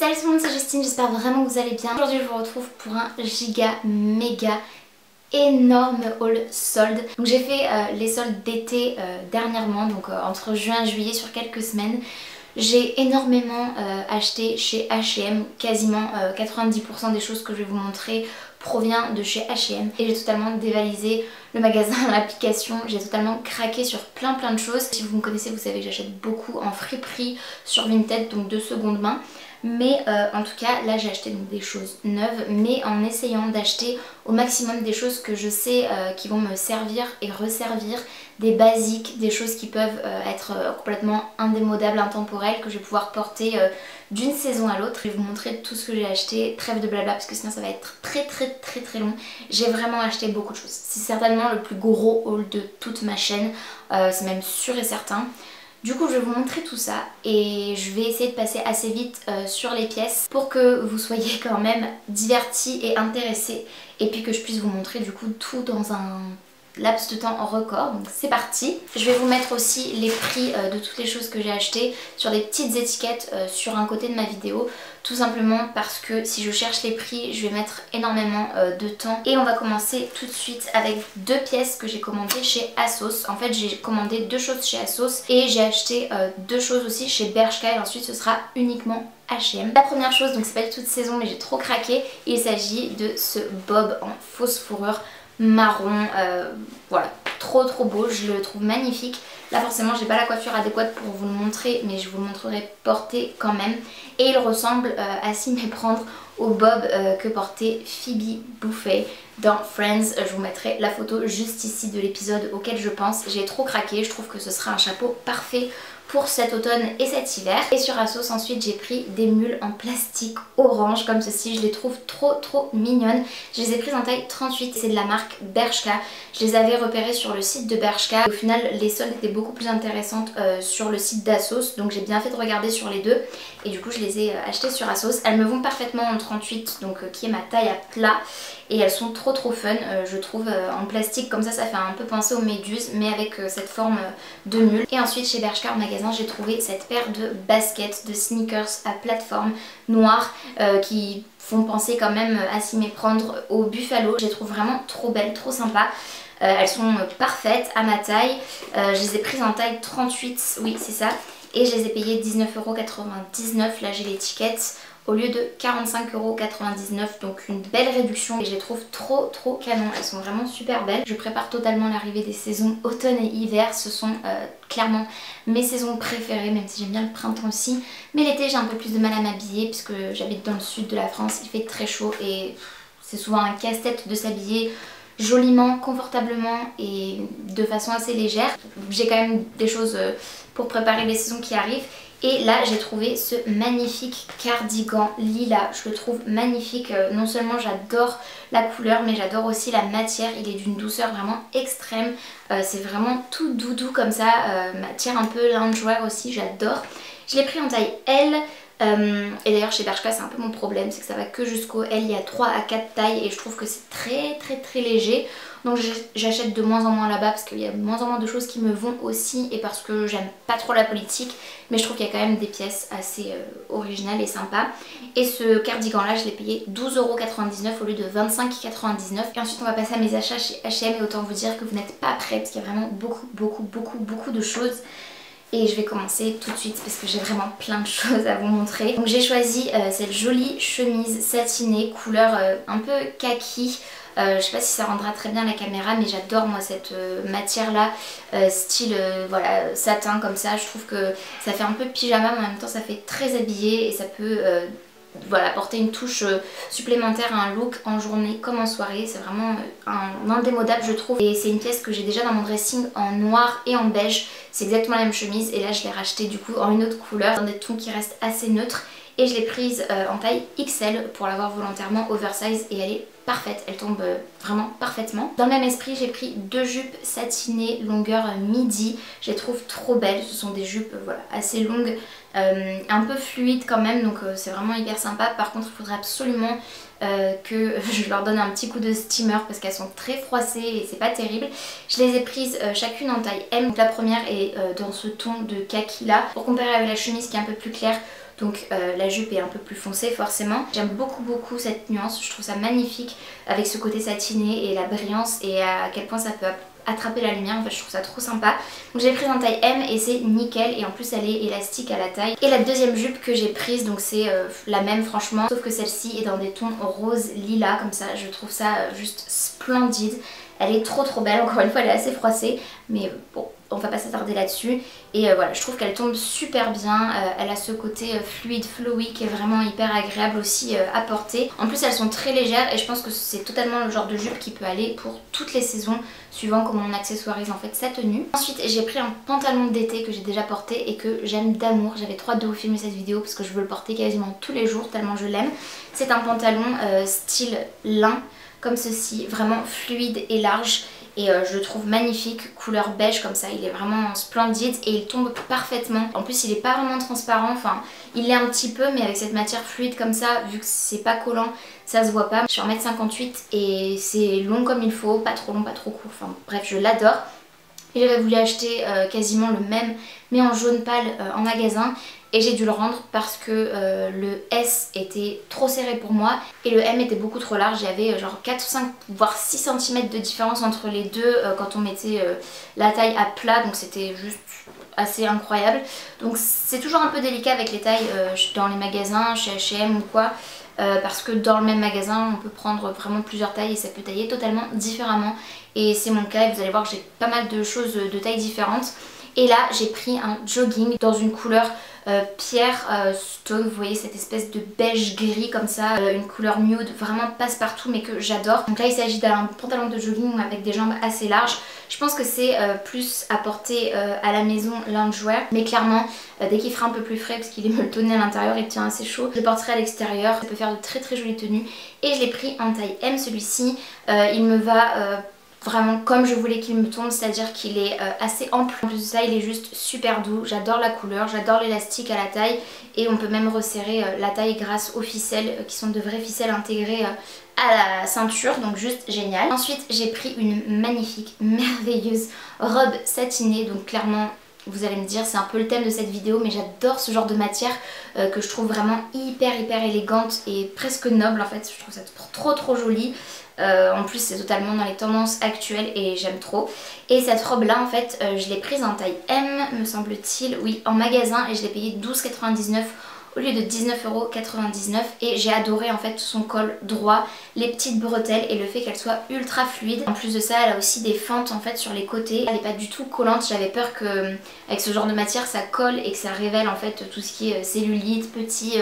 Salut tout le monde, c'est Justine, j'espère vraiment que vous allez bien. Aujourd'hui je vous retrouve pour un giga méga énorme haul solde. Donc j'ai fait les soldes d'été dernièrement, donc entre juin et juillet sur quelques semaines. J'ai énormément acheté chez H&M, quasiment 90% des choses que je vais vous montrer provient de chez H&M et j'ai totalement dévalisé le magasin, l'application, j'ai totalement craqué sur plein de choses. Si vous me connaissez, vous savez que j'achète beaucoup en friperie sur Vinted, donc de seconde main. Mais en tout cas là j'ai acheté donc des choses neuves, mais en essayant d'acheter au maximum des choses que je sais qui vont me servir et resservir, des basiques, des choses qui peuvent être complètement indémodables, intemporelles, que je vais pouvoir porter d'une saison à l'autre. Je vais vous montrer tout ce que j'ai acheté, trêve de blabla parce que sinon ça va être très long. J'ai vraiment acheté beaucoup de choses, c'est certainement le plus gros haul de toute ma chaîne, c'est même sûr et certain. Du coup je vais vous montrer tout ça et je vais essayer de passer assez vite sur les pièces pour que vous soyez quand même divertis et intéressés et puis que je puisse vous montrer du coup tout dans un laps de temps en record. Donc c'est parti. Je vais vous mettre aussi les prix de toutes les choses que j'ai achetées sur des petites étiquettes sur un côté de ma vidéo, tout simplement parce que si je cherche les prix je vais mettre énormément de temps. Et on va commencer tout de suite avec deux pièces que j'ai commandées chez ASOS. En fait j'ai commandé deux choses chez ASOS et j'ai acheté deux choses aussi chez Bershka et ensuite ce sera uniquement H&M. La première chose, donc c'est pas du tout de saison mais j'ai trop craqué, il s'agit de ce bob en fausse fourrure marron, voilà, trop beau, je le trouve magnifique. Là forcément j'ai pas la coiffure adéquate pour vous le montrer mais je vous le montrerai porté quand même. Et il ressemble à s'y méprendre au bob que portait Phoebe Buffay dans Friends. Je vous mettrai la photo juste ici de l'épisode auquel je pense. J'ai trop craqué, je trouve que ce sera un chapeau parfait pour cet automne et cet hiver. Et sur ASOS ensuite j'ai pris des mules en plastique orange comme ceci, je les trouve trop mignonnes. Je les ai prises en taille 38, c'est de la marque Bershka. Je les avais repérées sur le site de Bershka. Au final les soldes étaient beaucoup plus intéressantes sur le site d'ASOS, donc j'ai bien fait de regarder sur les deux et du coup je les ai achetées sur ASOS. Elles me vont parfaitement en 38, donc qui est ma taille à plat, et elles sont trop fun je trouve en plastique comme ça fait un peu penser aux méduses mais avec cette forme de mule. Et ensuite chez Bershka en magasin j'ai trouvé cette paire de baskets, de sneakers à plateforme noires qui font penser quand même à s'y méprendre au buffalo. Je les trouve vraiment trop belles, trop sympas. Elles sont parfaites à ma taille, je les ai prises en taille 38, oui c'est ça, et je les ai payées 19,99€, là j'ai l'étiquette, au lieu de 45,99€, donc une belle réduction et je les trouve trop canon, elles sont vraiment super belles. Je prépare totalement l'arrivée des saisons automne et hiver, ce sont clairement mes saisons préférées, même si j'aime bien le printemps aussi, mais l'été j'ai un peu plus de mal à m'habiller puisque j'habite dans le sud de la France, il fait très chaud et c'est souvent un casse-tête de s'habiller joliment, confortablement et de façon assez légère. J'ai quand même des choses pour préparer les saisons qui arrivent. Et là j'ai trouvé ce magnifique cardigan lilas, je le trouve magnifique, non seulement j'adore la couleur mais j'adore aussi la matière, il est d'une douceur vraiment extrême, c'est vraiment tout doudou comme ça, matière un peu loungewear aussi, j'adore. Je l'ai pris en taille L. Et d'ailleurs chez Bershka c'est un peu mon problème, c'est que ça va que jusqu'au L, il y a 3 à 4 tailles et je trouve que c'est très léger. Donc j'achète de moins en moins là-bas parce qu'il y a de moins en moins de choses qui me vont aussi et parce que j'aime pas trop la politique, mais je trouve qu'il y a quand même des pièces assez originales et sympas. Et ce cardigan là je l'ai payé 12,99€ au lieu de 25,99€. Et ensuite on va passer à mes achats chez H&M et autant vous dire que vous n'êtes pas prêts parce qu'il y a vraiment beaucoup de choses. Et je vais commencer tout de suite parce que j'ai vraiment plein de choses à vous montrer. Donc j'ai choisi cette jolie chemise satinée couleur un peu kaki. Je sais pas si ça rendra très bien la caméra mais j'adore moi cette matière là, style voilà satin comme ça. Je trouve que ça fait un peu pyjama mais en même temps ça fait très habillé et ça peut voilà, apporter une touche supplémentaire à un look en journée comme en soirée. C'est vraiment un indémodable je trouve. Et c'est une pièce que j'ai déjà dans mon dressing en noir et en beige. C'est exactement la même chemise et là je l'ai rachetée du coup en une autre couleur, dans des tons qui restent assez neutres. Et je l'ai prise en taille XL pour l'avoir volontairement oversize et elle est parfaite, elle tombe vraiment parfaitement. Dans le même esprit j'ai pris deux jupes satinées longueur midi, je les trouve trop belles, ce sont des jupes voilà, assez longues, un peu fluides quand même, donc c'est vraiment hyper sympa. Par contre il faudrait absolument que je leur donne un petit coup de steamer parce qu'elles sont très froissées et c'est pas terrible. Je les ai prises chacune en taille M, donc la première est dans ce ton de kaki là, pour comparer avec la chemise qui est un peu plus claire. donc la jupe est un peu plus foncée forcément. J'aime beaucoup cette nuance, je trouve ça magnifique avec ce côté satiné et la brillance et à quel point ça peut attraper la lumière, en fait je trouve ça trop sympa. Donc j'ai pris en taille M et c'est nickel et en plus elle est élastique à la taille. Et la deuxième jupe que j'ai prise, donc c'est la même franchement, sauf que celle-ci est dans des tons rose lilas comme ça, je trouve ça juste splendide. Elle est trop belle, encore une fois elle est assez froissée mais bon on va pas s'attarder là-dessus. Et voilà, je trouve qu'elle tombe super bien, elle a ce côté fluide, flowy qui est vraiment hyper agréable aussi à porter. En plus elles sont très légères et je pense que c'est totalement le genre de jupe qui peut aller pour toutes les saisons suivant comment on accessoirise en fait sa tenue. Ensuite j'ai pris un pantalon d'été que j'ai déjà porté et que j'aime d'amour. J'avais trop hâte de vous filmer cette vidéo parce que je veux le porter quasiment tous les jours tellement je l'aime. C'est un pantalon style lin comme ceci, vraiment fluide et large. Et je le trouve magnifique, couleur beige comme ça, il est vraiment splendide et il tombe parfaitement. En plus il est pas vraiment transparent, enfin il l'est un petit peu mais avec cette matière fluide comme ça, vu que c'est pas collant, ça se voit pas. Je suis 1m58 et c'est long comme il faut, pas trop long, pas trop court, enfin bref je l'adore. Et j'avais voulu acheter quasiment le même mais en jaune pâle en magasin. Et j'ai dû le rendre parce que le S était trop serré pour moi et le M était beaucoup trop large. Il y avait genre 4, 5 voire 6 cm de différence entre les deux quand on mettait la taille à plat, donc c'était juste assez incroyable. Donc c'est toujours un peu délicat avec les tailles dans les magasins, chez H&M ou quoi. Parce que dans le même magasin on peut prendre vraiment plusieurs tailles et ça peut tailler totalement différemment. Et c'est mon cas et vous allez voir que j'ai pas mal de choses de tailles différentes. Et là j'ai pris un jogging dans une couleur pierre stone, vous voyez cette espèce de beige gris comme ça, une couleur nude vraiment passe-partout mais que j'adore. Donc là il s'agit d'un pantalon de jogging avec des jambes assez larges. Je pense que c'est plus à porter à la maison loungewear, mais clairement dès qu'il fera un peu plus frais parce qu'il est molletonné à l'intérieur et tient assez chaud, je le porterai à l'extérieur. Ça peut faire de très jolies tenues et je l'ai pris en taille M celui-ci. Il me va vraiment comme je voulais qu'il me tombe, c'est-à-dire qu'il est assez ample. En plus de ça il est juste super doux, j'adore la couleur, j'adore l'élastique à la taille et on peut même resserrer la taille grâce aux ficelles qui sont de vraies ficelles intégrées à la ceinture, donc juste génial. Ensuite j'ai pris une magnifique, merveilleuse robe satinée, donc clairement vous allez me dire c'est un peu le thème de cette vidéo mais j'adore ce genre de matière que je trouve vraiment hyper élégante et presque noble en fait, je trouve ça trop joli. En plus c'est totalement dans les tendances actuelles et j'aime trop. Et cette robe là en fait je l'ai prise en taille M me semble-t-il, oui en magasin et je l'ai payée 12,99 € au lieu de 19,99 € et j'ai adoré en fait son col droit, les petites bretelles et le fait qu'elle soit ultra fluide. En plus de ça elle a aussi des fentes en fait sur les côtés, elle n'est pas du tout collante. J'avais peur que avec ce genre de matière ça colle et que ça révèle en fait tout ce qui est cellulite, petit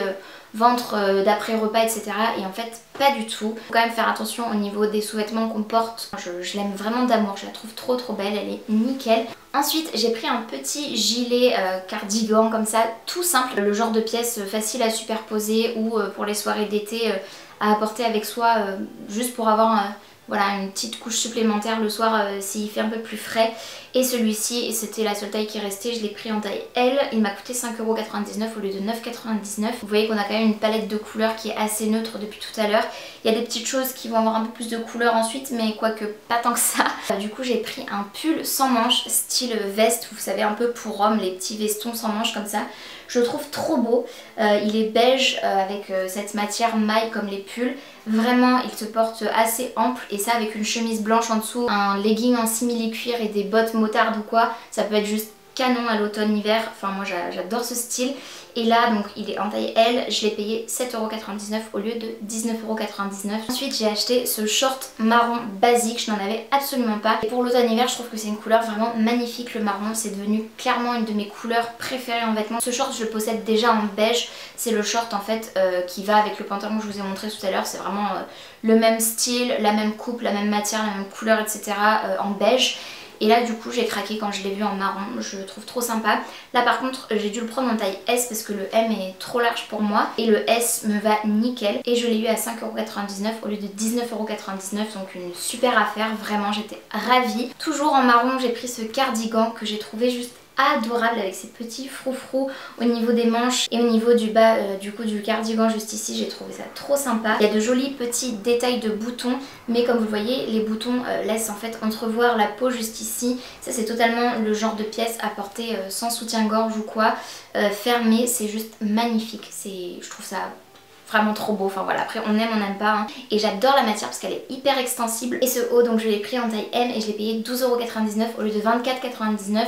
ventre d'après repas etc. Et en fait pas du tout. Faut quand même faire attention au niveau des sous-vêtements qu'on porte. Je l'aime vraiment d'amour, je la trouve trop belle, elle est nickel. Ensuite j'ai pris un petit gilet cardigan comme ça, tout simple, le genre de pièce facile à superposer ou pour les soirées d'été à apporter avec soi juste pour avoir voilà, une petite couche supplémentaire le soir s'il fait un peu plus frais. Et celui-ci, c'était la seule taille qui restait, je l'ai pris en taille L, il m'a coûté 5,99 € au lieu de 9,99 €. Vous voyez qu'on a quand même une palette de couleurs qui est assez neutre depuis tout à l'heure. Il y a des petites choses qui vont avoir un peu plus de couleurs ensuite, mais quoique pas tant que ça. Du coup j'ai pris un pull sans manches, style veste, vous savez un peu pour homme, les petits vestons sans manches comme ça. Je le trouve trop beau, il est beige avec cette matière maille comme les pulls. Vraiment il se porte assez ample et ça avec une chemise blanche en dessous, un legging en simili-cuir et des bottes motarde ou quoi, ça peut être juste canon à l'automne-hiver. Enfin moi j'adore ce style. Et là donc il est en taille L, je l'ai payé 7,99 € au lieu de 19,99 €. Ensuite j'ai acheté ce short marron basique, je n'en avais absolument pas. Et pour l'automne-hiver je trouve que c'est une couleur vraiment magnifique, le marron. C'est devenu clairement une de mes couleurs préférées en vêtements. Ce short je le possède déjà en beige, c'est le short en fait qui va avec le pantalon que je vous ai montré tout à l'heure. C'est vraiment le même style, la même coupe, la même matière, la même couleur etc. En beige. Et là du coup j'ai craqué quand je l'ai vu en marron, je le trouve trop sympa. Là par contre j'ai dû le prendre en taille S parce que le M est trop large pour moi. Et le S me va nickel. Et je l'ai eu à 5,99 € au lieu de 19,99 €. Donc une super affaire, vraiment j'étais ravie. Toujours en marron j'ai pris ce cardigan que j'ai trouvé juste adorable avec ses petits froufrous au niveau des manches et au niveau du bas du coup du cardigan juste ici. J'ai trouvé ça trop sympa. Il y a de jolis petits détails de boutons, mais comme vous voyez les boutons laissent en fait entrevoir la peau juste ici. Ça c'est totalement le genre de pièce à porter sans soutien-gorge ou quoi, fermé. C'est juste magnifique, je trouve ça vraiment trop beau. Enfin voilà, après on aime, on n'aime pas hein. Et j'adore la matière parce qu'elle est hyper extensible. Et ce haut donc je l'ai pris en taille M et je l'ai payé 12,99€ au lieu de 24,99€.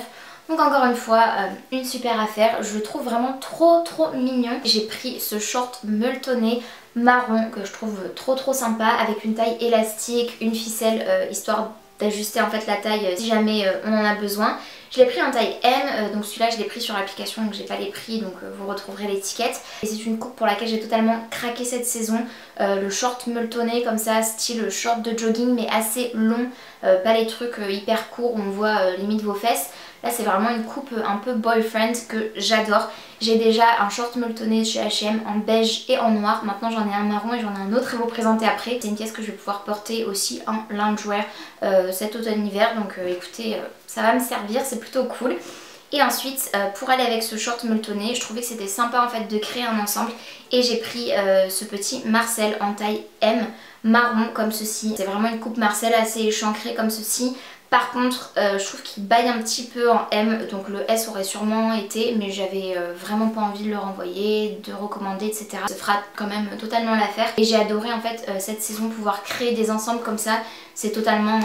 Donc encore une fois, une super affaire. Je le trouve vraiment trop mignon. J'ai pris ce short meltonné marron que je trouve trop sympa avec une taille élastique, une ficelle histoire d'ajuster en fait la taille si jamais on en a besoin. Je l'ai pris en taille M, donc celui-là je l'ai pris sur l'application donc j'ai pas les prix, donc vous retrouverez l'étiquette. Et c'est une coupe pour laquelle j'ai totalement craqué cette saison. Le short meltonné comme ça, style short de jogging mais assez long, pas les trucs hyper courts où on voit limite vos fesses. Là c'est vraiment une coupe un peu boyfriend que j'adore. J'ai déjà un short meltonné chez H&M en beige et en noir. Maintenant j'en ai un marron et j'en ai un autre à vous présenter après. C'est une pièce que je vais pouvoir porter aussi en loungewear cet automne-hiver. Donc écoutez, ça va me servir, c'est plutôt cool. Et ensuite pour aller avec ce short meltonné, je trouvais que c'était sympa en fait de créer un ensemble. Et j'ai pris ce petit Marcel en taille M marron comme ceci. C'est vraiment une coupe Marcel assez échancrée comme ceci. Par contre je trouve qu'il baille un petit peu en M, donc le S aurait sûrement été, mais j'avais vraiment pas envie de le renvoyer, de recommander etc. Ça fera quand même totalement l'affaire. Et j'ai adoré en fait cette saison pouvoir créer des ensembles comme ça. C'est totalement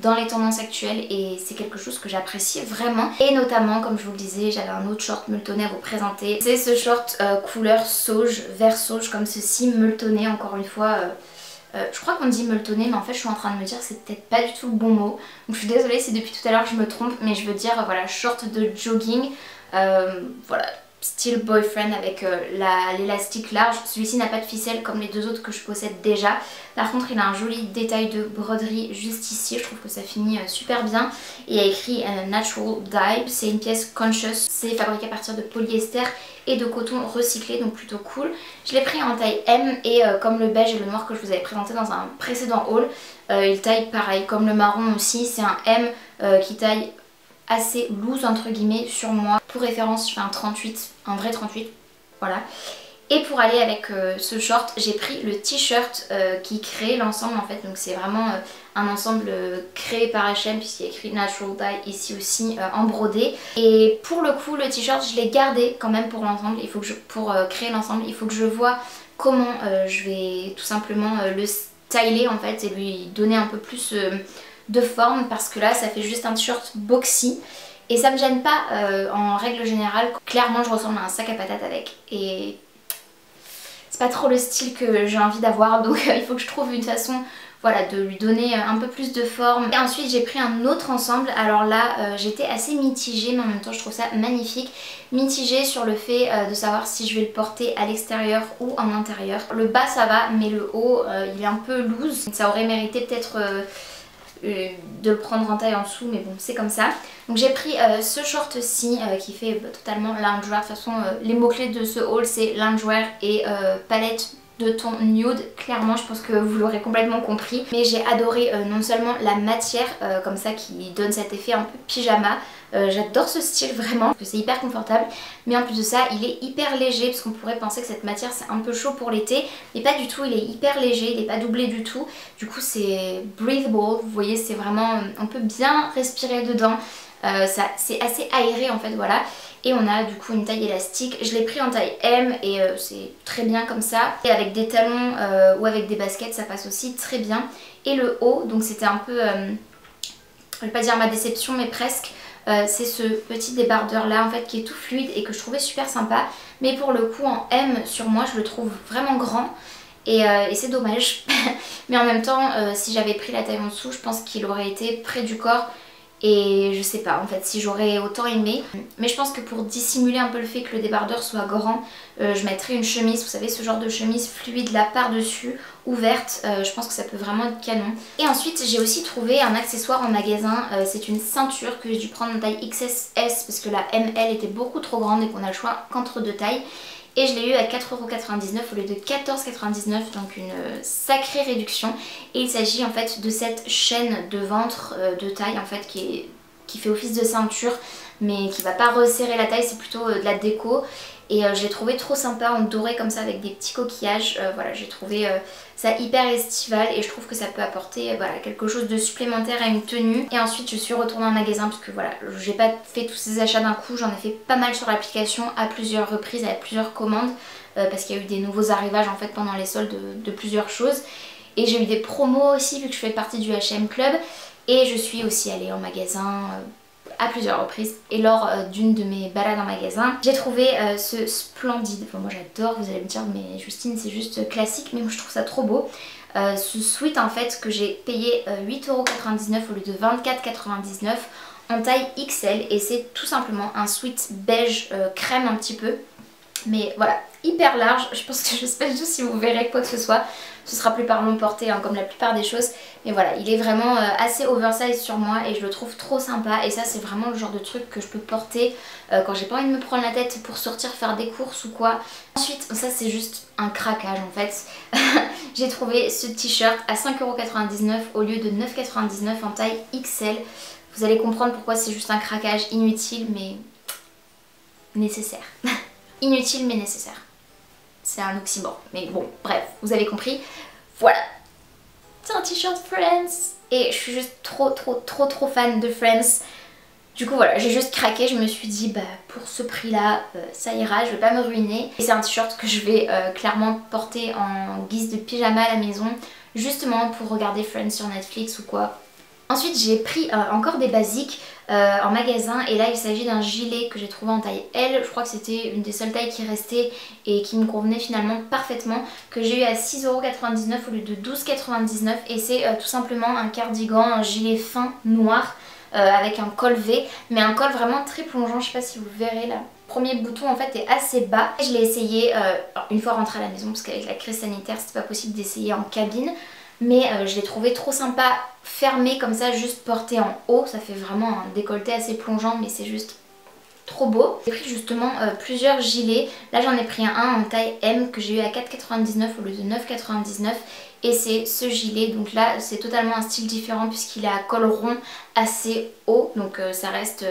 dans les tendances actuelles et c'est quelque chose que j'apprécie vraiment. Et notamment comme je vous le disais, j'avais un autre short meltonné à vous présenter. C'est ce short couleur sauge, vert sauge comme ceci, meltonné encore une fois. Je crois qu'on dit meltonné mais en fait je suis en train de me dire que c'est peut-être pas du tout le bon mot. Donc je suis désolée si depuis tout à l'heure je me trompe, mais je veux dire voilà, short de jogging, voilà, style boyfriend avec l'élastique large. Celui-ci n'a pas de ficelle comme les deux autres que je possède déjà. Par contre il a un joli détail de broderie juste ici, je trouve que ça finit super bien. Et il y a écrit Natural Dye, c'est une pièce conscious, c'est fabriqué à partir de polyester et de coton recyclé, donc plutôt cool. Je l'ai pris en taille M et comme le beige et le noir que je vous avais présenté dans un précédent haul, il taille pareil, comme le marron aussi, c'est un M qui taille assez loose entre guillemets sur moi. Pour référence je fais un 38, un vrai 38, voilà. Et pour aller avec ce short, j'ai pris le t-shirt qui crée l'ensemble en fait. Donc c'est vraiment un ensemble créé par H&M puisqu'il y a écrit Natural Dye ici aussi en brodé. Et pour le coup le t-shirt je l'ai gardé quand même pour l'ensemble. Il faut que pour créer l'ensemble, il faut que je vois comment je vais tout simplement le styler en fait et lui donner un peu plus de forme, parce que là ça fait juste un t-shirt boxy. Et ça me gêne pas en règle générale. Clairement je ressemble à un sac à patates avec. Et c'est pas trop le style que j'ai envie d'avoir, donc il faut que je trouve une façon voilà, de lui donner un peu plus de forme. Et ensuite j'ai pris un autre ensemble. Alors là j'étais assez mitigée, mais en même temps je trouve ça magnifique. Mitigée sur le fait de savoir si je vais le porter à l'extérieur ou en intérieur. Le bas ça va, mais le haut il est un peu loose. Ça aurait mérité peut-être de le prendre en taille en dessous, mais bon c'est comme ça. Donc j'ai pris ce short-ci qui fait totalement loungewear. De toute façon les mots-clés de ce haul c'est loungewear et palette de ton nude. Clairement je pense que vous l'aurez complètement compris. Mais j'ai adoré non seulement la matière comme ça qui donne cet effet un peu pyjama. J'adore ce style vraiment, parce que c'est hyper confortable. Mais en plus de ça il est hyper léger, parce qu'on pourrait penser que cette matière c'est un peu chaud pour l'été. Mais pas du tout, il est hyper léger, il n'est pas doublé du tout. Du coup c'est breathable, vous voyez c'est vraiment, on peut bien respirer dedans. C'est assez aéré en fait, voilà. Et on a du coup une taille élastique. Je l'ai pris en taille M et c'est très bien comme ça. Et avec des talons ou avec des baskets ça passe aussi très bien. Et le haut, donc c'était un peu, je vais pas dire ma déception mais presque. C'est ce petit débardeur là en fait qui est tout fluide et que je trouvais super sympa. Mais pour le coup en M sur moi je le trouve vraiment grand. Et c'est dommage. Mais en même temps si j'avais pris la taille en dessous je pense qu'il aurait été près du corps. Et je sais pas en fait si j'aurais autant aimé. Mais je pense que pour dissimuler un peu le fait que le débardeur soit grand, je mettrais une chemise, vous savez ce genre de chemise fluide là par dessus, ouverte. Je pense que ça peut vraiment être canon. Et ensuite j'ai aussi trouvé un accessoire en magasin. C'est une ceinture que j'ai dû prendre en taille XS parce que la ML était beaucoup trop grande et qu'on a le choix qu'entre deux tailles. Et je l'ai eu à 4,99€ au lieu de 14,99€, donc une sacrée réduction. Et il s'agit en fait de cette chaîne de ventre de taille en fait qui qui fait office de ceinture mais qui va pas resserrer la taille, c'est plutôt de la déco. Et je l'ai trouvé trop sympa en doré comme ça avec des petits coquillages. Voilà, j'ai trouvé ça hyper estival et je trouve que ça peut apporter voilà, quelque chose de supplémentaire à une tenue. Et ensuite je suis retournée en magasin parce que voilà, j'ai pas fait tous ces achats d'un coup, j'en ai fait pas mal sur l'application à plusieurs reprises, avec plusieurs commandes parce qu'il y a eu des nouveaux arrivages en fait pendant les soldes de plusieurs choses. Et j'ai eu des promos aussi vu que je fais partie du H&M Club. Et je suis aussi allée en magasin à plusieurs reprises. Et lors d'une de mes balades en magasin, j'ai trouvé ce splendide, enfin moi j'adore, vous allez me dire mais Justine c'est juste classique, mais moi je trouve ça trop beau. Ce sweat en fait que j'ai payé 8,99€ au lieu de 24,99€ en taille XL. Et c'est tout simplement un sweat beige crème un petit peu. Mais voilà, hyper large, je pense que je sais pas du tout si vous verrez quoi que ce soit. Ce sera plus parlant porté hein, comme la plupart des choses. Mais voilà, il est vraiment assez oversize sur moi et je le trouve trop sympa. Et ça c'est vraiment le genre de truc que je peux porter quand j'ai pas envie de me prendre la tête pour sortir faire des courses ou quoi. Ensuite, ça c'est juste un craquage en fait. J'ai trouvé ce t-shirt à 5,99€ au lieu de 9,99€ en taille XL. Vous allez comprendre pourquoi c'est juste un craquage inutile mais nécessaire. Inutile mais nécessaire. C'est un oxymore. Mais bon, bref, vous avez compris. Voilà. C'est un t-shirt Friends. Et je suis juste trop fan de Friends. Du coup voilà, j'ai juste craqué. Je me suis dit, bah pour ce prix là, ça ira, je vais pas me ruiner. Et c'est un t-shirt que je vais clairement porter en guise de pyjama à la maison. Justement pour regarder Friends sur Netflix ou quoi. Ensuite j'ai pris encore des basiques en magasin et là il s'agit d'un gilet que j'ai trouvé en taille L. Je crois que c'était une des seules tailles qui restait et qui me convenait finalement parfaitement, que j'ai eu à 6,99€ au lieu de 12,99€ et c'est tout simplement un cardigan, un gilet fin noir avec un col V, mais un col vraiment très plongeant, je sais pas si vous le verrez là. Le premier bouton en fait est assez bas. Je l'ai essayé une fois rentrée à la maison parce qu'avec la crise sanitaire c'était pas possible d'essayer en cabine. Mais je l'ai trouvé trop sympa, fermé comme ça, juste porté en haut. Ça fait vraiment un décolleté assez plongeant mais c'est juste trop beau. J'ai pris justement plusieurs gilets. Là j'en ai pris un en taille M que j'ai eu à 4,99€ au lieu de 9,99€. Et c'est ce gilet, donc là c'est totalement un style différent puisqu'il est à col rond assez haut. Donc ça reste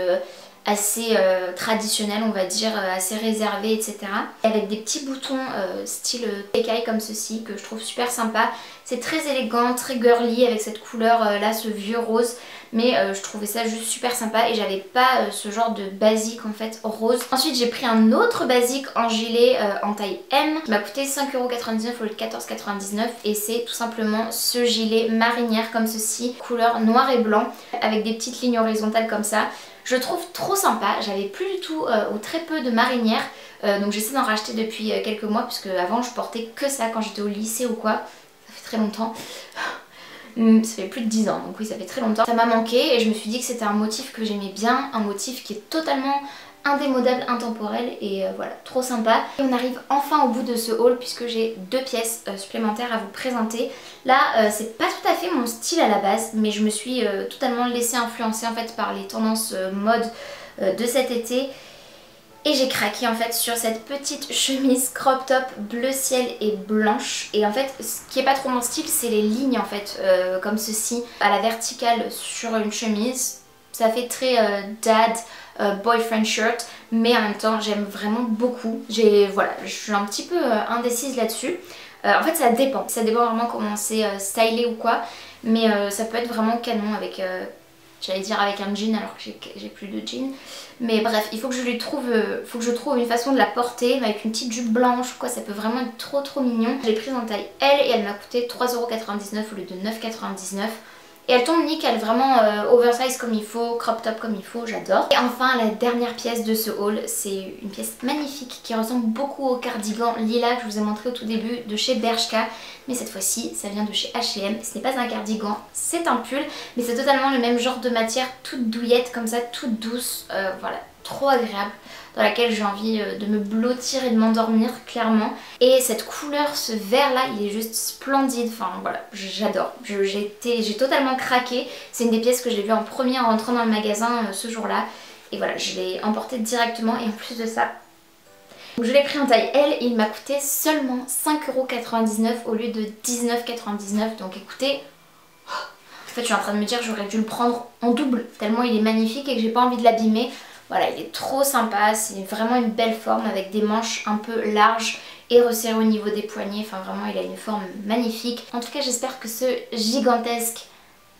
assez traditionnel on va dire, assez réservé etc. Avec des petits boutons style écaille comme ceci que je trouve super sympa. C'est très élégant, très girly avec cette couleur là, ce vieux rose. Mais je trouvais ça juste super sympa et j'avais pas ce genre de basique en fait rose. Ensuite j'ai pris un autre basique en gilet en taille M qui m'a coûté 5,99€ au lieu de 14,99€ et c'est tout simplement ce gilet marinière comme ceci, couleur noir et blanc avec des petites lignes horizontales comme ça. Je le trouve trop sympa, j'avais plus du tout ou très peu de marinières donc j'essaie d'en racheter depuis quelques mois puisque avant je portais que ça quand j'étais au lycée ou quoi. Ça fait très longtemps. Ça fait plus de 10 ans, donc oui ça fait très longtemps. Ça m'a manqué et je me suis dit que c'était un motif que j'aimais bien, un motif qui est totalement indémodable, intemporel et voilà, trop sympa. Et on arrive enfin au bout de ce haul puisque j'ai deux pièces supplémentaires à vous présenter. Là c'est pas tout à fait mon style à la base mais je me suis totalement laissée influencer en fait par les tendances mode de cet été. Et j'ai craqué en fait sur cette petite chemise crop top bleu ciel et blanche. Et en fait ce qui est pas trop mon style c'est les lignes en fait comme ceci à la verticale sur une chemise. Ça fait très dad boyfriend shirt mais en même temps j'aime vraiment beaucoup. Voilà, je suis un petit peu indécise là-dessus. En fait ça dépend vraiment comment c'est stylé ou quoi. Mais ça peut être vraiment canon avec... J'allais dire avec un jean alors que j'ai plus de jean. Mais bref, il faut que je trouve une façon de la porter avec une petite jupe blanche quoi, ça peut vraiment être trop mignon. Je l'ai prise en taille L et elle m'a coûté 3,99€ au lieu de 9,99€. Et elle tombe nickel, vraiment oversize comme il faut, crop top comme il faut, j'adore. Et enfin la dernière pièce de ce haul, c'est une pièce magnifique qui ressemble beaucoup au cardigan lilas que je vous ai montré au tout début de chez Bershka. Mais cette fois-ci, ça vient de chez H&M. Ce n'est pas un cardigan, c'est un pull, mais c'est totalement le même genre de matière, toute douillette comme ça, toute douce, voilà, trop agréable, dans laquelle j'ai envie de me blottir et de m'endormir clairement. Et cette couleur, ce vert là, il est juste splendide, enfin voilà, j'adore. J'ai totalement craqué, c'est une des pièces que j'ai vues en premier en rentrant dans le magasin ce jour-là. Et voilà, je l'ai emportée directement et en plus de ça, donc je l'ai pris en taille L et il m'a coûté seulement 5,99€ au lieu de 19,99€. Donc écoutez, fait je suis en train de me dire que j'aurais dû le prendre en double tellement il est magnifique et que j'ai pas envie de l'abîmer. Voilà, il est trop sympa, c'est vraiment une belle forme avec des manches un peu larges et resserrées au niveau des poignets. Enfin vraiment il a une forme magnifique. En tout cas j'espère que ce gigantesque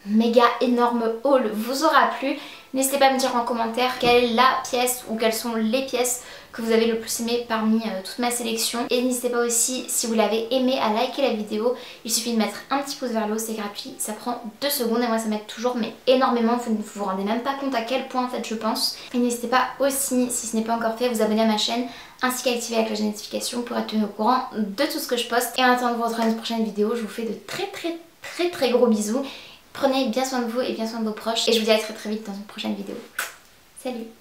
méga énorme haul vous aura plu. N'hésitez pas à me dire en commentaire quelle est la pièce ou quelles sont les pièces que vous avez le plus aimé parmi toute ma sélection. Et n'hésitez pas aussi, si vous l'avez aimé, à liker la vidéo. Il suffit de mettre un petit pouce vers le haut, c'est gratuit, ça prend 2 secondes et moi ça m'aide toujours mais énormément. Vous ne vous rendez même pas compte à quel point en fait je pense. Et n'hésitez pas aussi, si ce n'est pas encore fait, à vous abonner à ma chaîne ainsi qu'à activer la cloche de notification pour être tenu au courant de tout ce que je poste. Et en attendant de vous retrouver dans une prochaine vidéo, je vous fais de très gros bisous. Prenez bien soin de vous et bien soin de vos proches et je vous dis à très vite dans une prochaine vidéo. Salut!